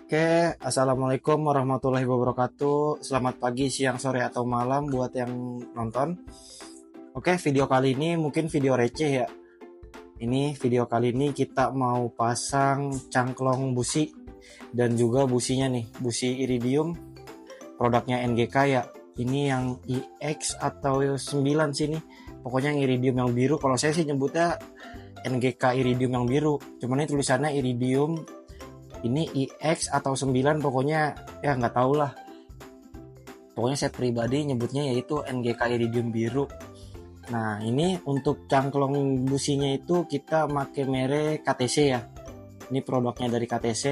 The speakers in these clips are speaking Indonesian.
Oke, assalamualaikum warahmatullahi wabarakatuh. Selamat pagi, siang, sore, atau malam buat yang nonton. Oke, video kali ini mungkin video receh ya. Ini video kali ini kita mau pasang cangklong busi dan juga businya nih, busi iridium produknya NGK ya. Ini yang IX atau 9 sini. Pokoknya yang iridium yang biru. Kalau saya sih nyebutnya NGK iridium yang biru. Cuman ini tulisannya iridium ini IX atau 9, pokoknya ya nggak tahu lah. Pokoknya saya pribadi nyebutnya yaitu NGK iridium biru. Nah, ini untuk cangklong businya itu kita pakai merek KTC ya. Ini produknya dari KTC.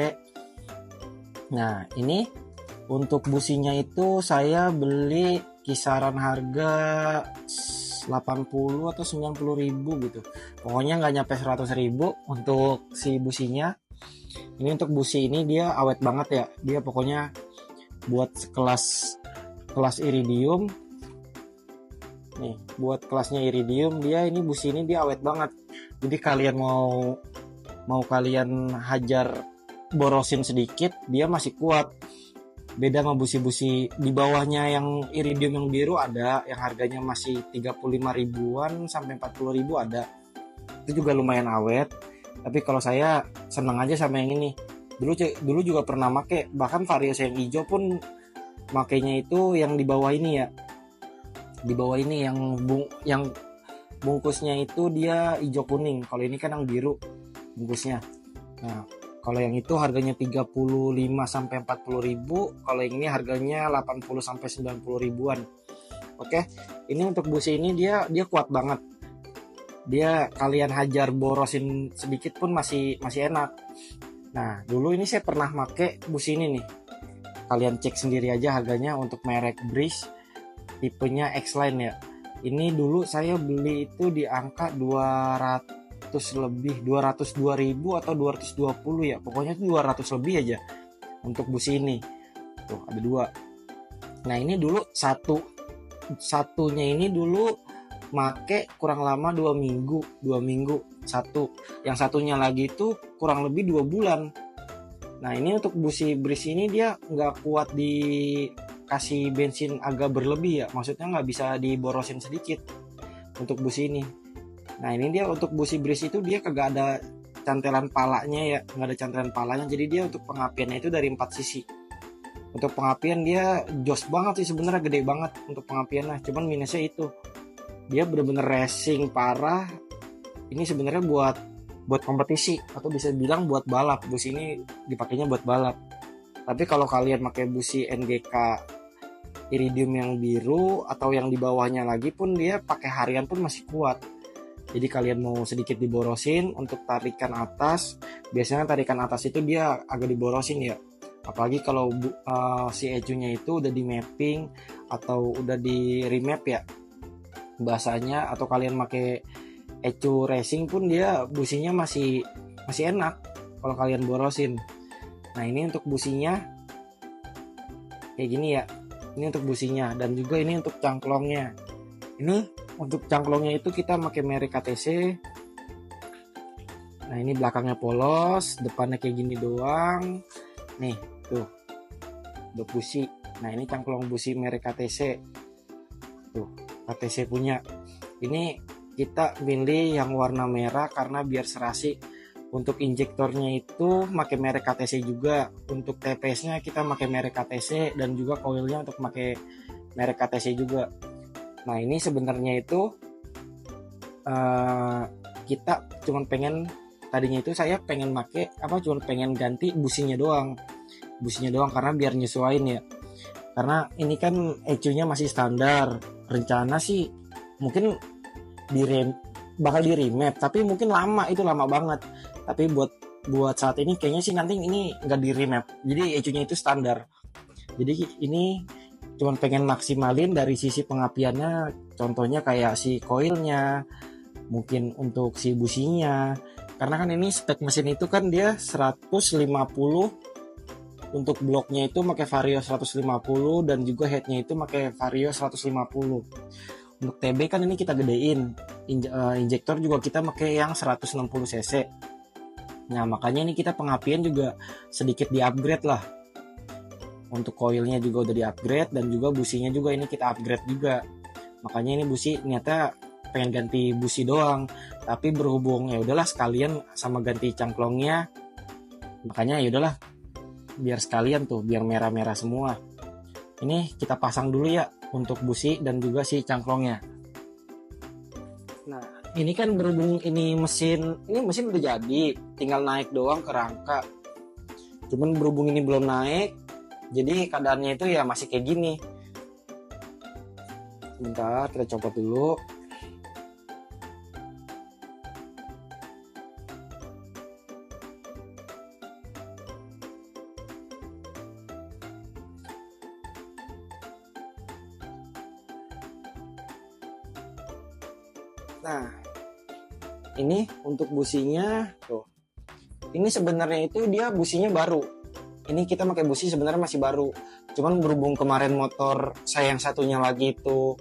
Nah, ini untuk businya itu saya beli kisaran harga 80 atau 90 ribu gitu. Pokoknya nggak nyampe 100 ribu untuk si businya. Ini untuk busi ini dia awet banget ya. Dia pokoknya buat kelas iridium. Nih, buat kelasnya iridium dia ini busi ini dia awet banget. Jadi kalian mau kalian hajar borosin sedikit, dia masih kuat. Beda sama busi-busi di bawahnya yang iridium yang biru ada yang harganya masih 35 ribuan sampai 40 ribu ada. Itu juga lumayan awet. Tapi kalau saya senang aja sama yang ini. Dulu juga pernah make, bahkan Vario yang hijau pun makainya itu yang di bawah ini ya. Di bawah ini yang bungkusnya itu dia hijau kuning. Kalau ini kan yang biru bungkusnya. Nah, kalau yang itu harganya 35 sampai 40 ribu, kalau yang ini harganya 80 sampai 90 ribuan. Oke. Ini untuk busi ini dia kuat banget. Dia kalian hajar borosin sedikit pun masih enak. Nah, dulu ini saya pernah make busi ini nih. Kalian cek sendiri aja harganya untuk merek Breeze tipenya X-Line ya. Ini dulu saya beli itu di angka 200 lebih, 202 ribu atau 220 ya. Pokoknya itu 200 lebih aja untuk busi ini. Tuh, ada dua. Nah, ini dulu satunya ini dulu make kurang lama 2 minggu satu, yang satunya lagi itu kurang lebih 2 bulan. Nah, ini untuk busi Breeze ini dia nggak kuat dikasih bensin agak berlebih ya, maksudnya nggak bisa diborosin sedikit untuk busi ini. Nah, ini dia untuk busi Breeze itu dia kagak ada cantelan palanya ya, nggak ada cantelan palanya, jadi dia untuk pengapiannya itu dari 4 sisi. Untuk pengapian dia jos banget sih sebenarnya, gede banget untuk pengapiannya, cuman minusnya itu dia bener-bener racing parah. Ini sebenarnya buat kompetisi atau bisa bilang buat balap. Busi ini dipakainya buat balap. Tapi kalau kalian pakai busi NGK iridium yang biru atau yang di bawahnya lagi pun dia pakai harian pun masih kuat. Jadi kalian mau sedikit diborosin untuk tarikan atas, biasanya tarikan atas itu dia agak diborosin ya. Apalagi kalau si ecunya itu udah di mapping atau udah di remap ya bahasanya, atau kalian pakai ecu racing pun dia businya masih enak kalau kalian borosin. Nah, ini untuk businya kayak gini ya. Ini untuk businya dan juga ini untuk cangklongnya. Ini untuk cangklongnya itu kita pakai merek KTC. Nah, ini belakangnya polos, depannya kayak gini doang. Nih, tuh. Untuk busi. Nah, ini cangklong busi merek KTC. Tuh, KTC punya. Ini kita pilih yang warna merah karena biar serasi. Untuk injektornya itu pakai merek KTC juga. Untuk TPS-nya kita pakai merek KTC dan juga coilnya untuk pakai merek KTC juga. Nah, ini sebenarnya itu kita cuman pengen, tadinya itu saya pengen cuman pengen ganti businya doang karena biar nyesuaiin ya. Karena ini kan ecunya masih standar. Rencana sih mungkin bakal di remap, tapi mungkin lama banget. Tapi buat saat ini kayaknya sih nanti ini nggak di remap. Jadi ecunya itu standar. Jadi ini cuman pengen maksimalin dari sisi pengapiannya. Contohnya kayak si coilnya, mungkin untuk si businya. Karena kan ini spek mesin itu kan dia 150. Untuk bloknya itu pakai Vario 150 dan juga headnya itu pakai Vario 150. Untuk TB kan ini kita gedein. Injektor juga kita pakai yang 160 cc. Nah, makanya ini kita pengapian juga sedikit di-upgrade lah. Untuk coilnya juga udah di-upgrade, dan juga businya juga ini kita upgrade juga. Makanya ini busi niatnya pengen ganti busi doang, tapi berhubung ya udahlah sekalian sama ganti cangklongnya. Makanya ya udahlah biar sekalian tuh, biar merah-merah semua. Ini kita pasang dulu ya untuk busi dan juga si cangklongnya. Nah, ini kan berhubung ini mesin udah jadi, tinggal naik doang ke rangka. Cuman berhubung ini belum naik, jadi keadaannya itu ya masih kayak gini. Bentar, kita copot dulu. Nah, ini untuk businya tuh. Ini sebenarnya itu dia businya baru. Ini kita pakai busi sebenarnya masih baru. Cuman berhubung kemarin motor saya yang satunya lagi itu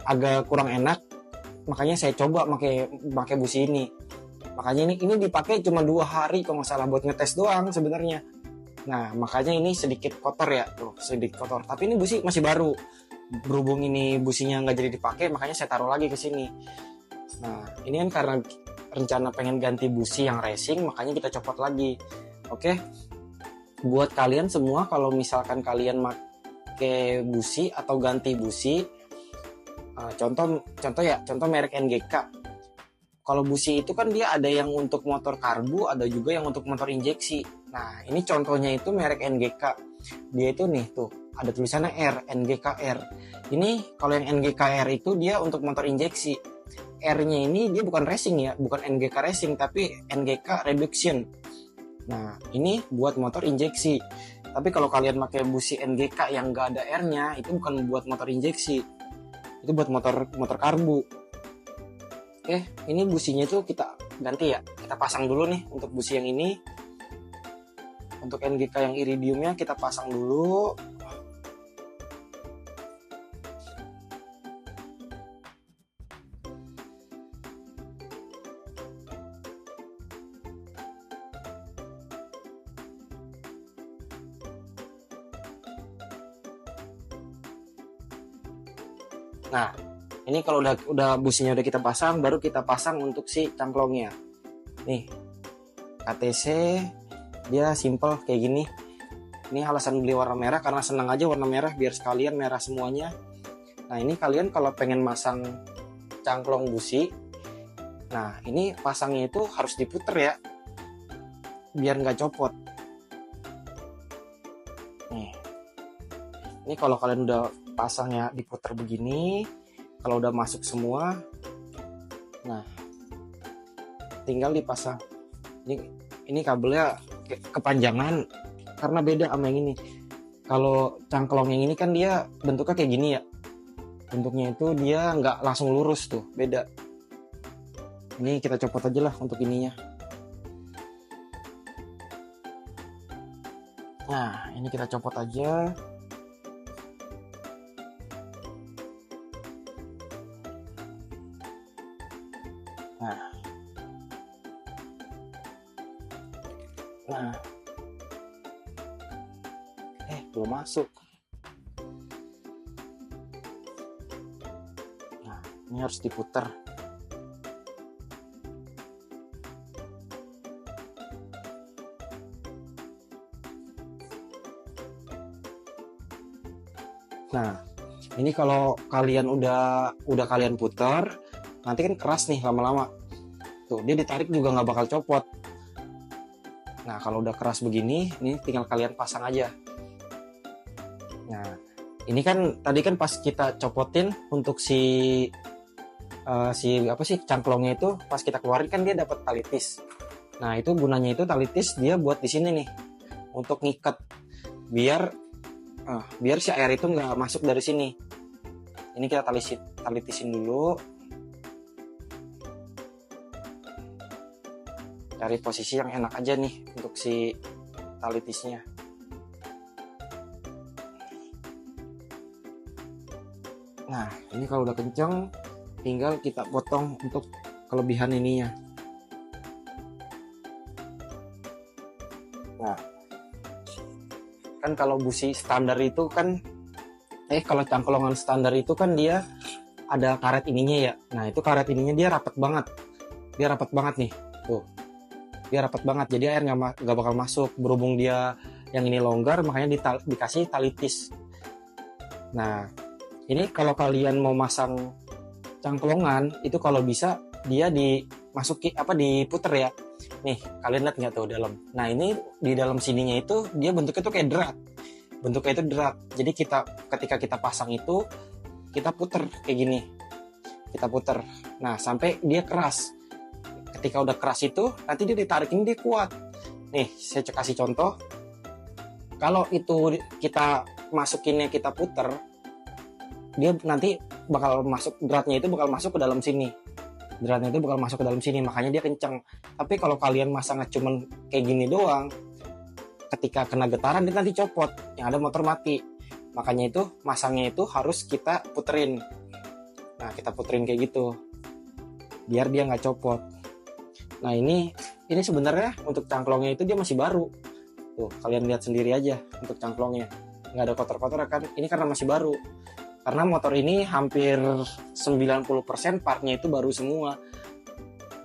agak kurang enak, makanya saya coba pakai busi ini. Makanya ini dipakai cuma 2 hari kalau nggak salah, buat ngetes doang sebenarnya. Nah, makanya ini sedikit kotor ya, tuh sedikit kotor. Tapi ini busi masih baru. Berhubung ini businya nggak jadi dipakai, makanya saya taruh lagi ke sini. Nah, ini kan karena rencana pengen ganti busi yang racing, makanya kita copot lagi. Oke, buat kalian semua kalau misalkan kalian pakai busi atau ganti busi, contoh merek NGK. Kalau busi itu kan dia ada yang untuk motor karbu, ada juga yang untuk motor injeksi. Nah, ini contohnya itu merek NGK. Dia itu nih tuh, ada tulisannya R, NGK-R. Ini kalau yang NGK-R itu dia untuk motor injeksi. R-nya ini dia bukan racing ya, bukan NGK racing, tapi NGK reduction. Nah, ini buat motor injeksi. Tapi kalau kalian pakai busi NGK yang nggak ada R-nya, itu bukan buat motor injeksi. Itu buat motor karbu. Oke, ini businya itu kita ganti ya. Kita pasang dulu nih untuk busi yang ini. Untuk NGK yang iridiumnya kita pasang dulu. Nah, ini kalau udah businya udah kita pasang, baru kita pasang untuk si cangklongnya. Nih, KTC dia simple kayak gini. Ini alasan beli warna merah karena senang aja warna merah, biar sekalian merah semuanya. Nah, ini kalian kalau pengen masang cangklong busi, nah ini pasangnya itu harus diputer ya, biar nggak copot. Nih, ini kalau kalian udah pasangnya diputer begini, kalau udah masuk semua, nah tinggal dipasang. Ini kabelnya kepanjangan karena beda sama yang ini. Kalau cangklong yang ini kan dia bentuknya kayak gini ya, bentuknya itu dia nggak langsung lurus tuh, beda. Ini kita copot aja lah untuk ininya. Nah, ini kita copot aja. Nah, belum masuk. Nah, ini harus diputar. Nah, ini kalau kalian udah kalian putar, nanti kan keras nih lama-lama. Tuh, dia ditarik juga nggak bakal copot. Nah, kalau udah keras begini, ini tinggal kalian pasang aja. Nah, ini kan tadi kan pas kita copotin untuk si cangklongnya itu, pas kita keluarin kan dia dapat talitis. Nah, itu gunanya itu talitis dia buat di sini nih, untuk ngikat biar si air itu nggak masuk dari sini. Ini kita talitisin dulu. Cari posisi yang enak aja nih untuk si talitisnya. Nah, ini kalau udah kenceng, tinggal kita potong untuk kelebihan ininya. Kan kalau busi standar itu kan kalau cangklongan standar itu kan dia ada karet ininya ya. Nah, itu karet ininya dia rapat banget. Dia rapat banget nih. Tuh. Dia rapat banget. Jadi air nggak bakal masuk. Berhubung dia yang ini longgar, makanya dikasih tali tis. Nah, ini kalau kalian mau masang cangklongan, itu kalau bisa dia diputer ya. Nih, kalian lihat nggak tuh dalam. Nah, ini di dalam sininya itu dia bentuknya tuh kayak drat. Bentuknya itu drat. Jadi ketika kita pasang itu, kita puter kayak gini. Kita puter. Nah, sampai dia keras. Ketika udah keras itu, nanti dia ditarikin, dia kuat. Nih, saya kasih contoh. Kalau itu kita masukinnya, kita puter, dia nanti bakal masuk, dratnya itu bakal masuk ke dalam sini. Dratnya itu bakal masuk ke dalam sini, makanya dia kenceng. Tapi kalau kalian masangnya cuman kayak gini doang, ketika kena getaran dia nanti copot, yang ada motor mati. Makanya itu masangnya itu harus kita puterin. Nah, kita puterin kayak gitu biar dia nggak copot. Nah, ini sebenarnya untuk cangklongnya itu dia masih baru. Tuh, kalian lihat sendiri aja untuk cangklongnya. Nggak ada kotor-kotor kan. Ini karena masih baru. Karena motor ini hampir 90% partnya itu baru semua.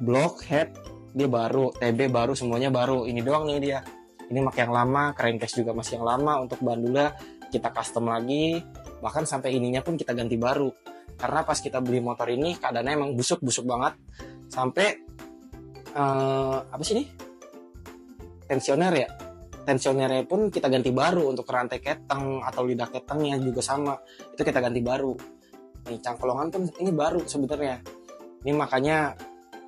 Block, head, dia baru. TB baru, semuanya baru. Ini doang nih dia. Ini mak yang lama, crankcase juga masih yang lama. Untuk bandula kita custom lagi. Bahkan sampai ininya pun kita ganti baru. Karena pas kita beli motor ini keadaannya emang busuk banget. Sampai tensioner ya. Tensionernya pun kita ganti baru. Untuk rantai keteng atau lidah ketengnya juga sama. Itu kita ganti baru. Nih, cangklongan pun ini baru sebenarnya. Ini makanya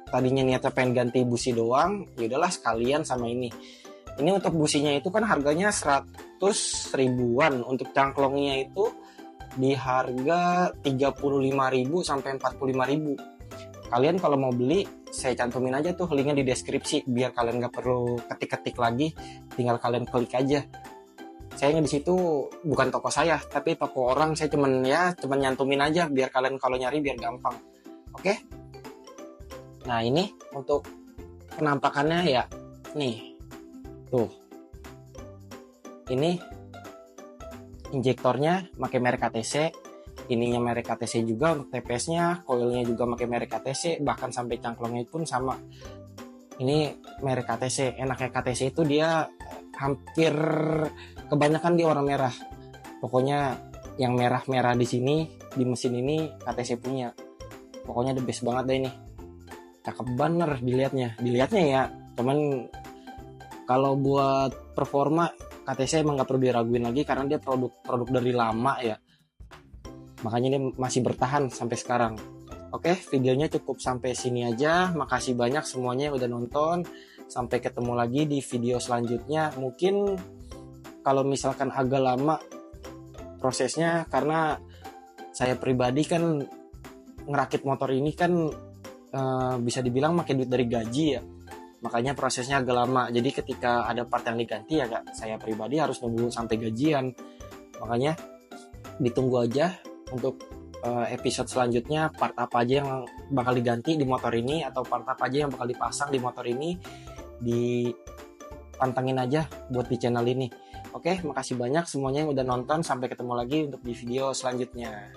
tadinya niatnya pengen ganti busi doang, ya udahlah sekalian sama ini. Ini untuk businya itu kan harganya 100 ribuan. Untuk cangklongnya itu di harga 35.000 sampai 45.000. Kalian kalau mau beli, saya cantumin aja tuh linknya di deskripsi biar kalian nggak perlu ketik-ketik lagi, tinggal kalian klik aja. Saya di situ bukan toko saya, tapi toko orang. Saya cuman nyantumin aja biar kalian kalau nyari biar gampang. Oke? Nah, ini untuk penampakannya ya. Nih. Tuh. Ini injektornya pakai merek KTC, ininya merek KTC juga, untuk TPS-nya, coilnya juga pakai merek KTC, bahkan sampai cangklongnya pun sama. Ini merek KTC. Enaknya KTC itu dia hampir kebanyakan dia warna merah. Pokoknya yang merah-merah di sini, di mesin ini KTC punya. Pokoknya the best banget deh ini. Cakep bener dilihatnya ya. Cuman kalau buat performa KTC emang nggak perlu diraguin lagi karena dia produk dari lama ya. Makanya dia masih bertahan sampai sekarang. Oke, videonya cukup sampai sini aja. Makasih banyak semuanya yang udah nonton. Sampai ketemu lagi di video selanjutnya. Mungkin kalau misalkan agak lama prosesnya karena saya pribadi kan ngerakit motor ini kan bisa dibilang pakai duit dari gaji ya. Makanya prosesnya agak lama. Jadi ketika ada part yang diganti ya saya pribadi harus nunggu sampai gajian. Makanya ditunggu aja untuk episode selanjutnya part apa aja yang bakal diganti di motor ini atau part apa aja yang bakal dipasang di motor ini. Dipantengin aja buat di channel ini. Oke, makasih banyak semuanya yang udah nonton. Sampai ketemu lagi untuk di video selanjutnya.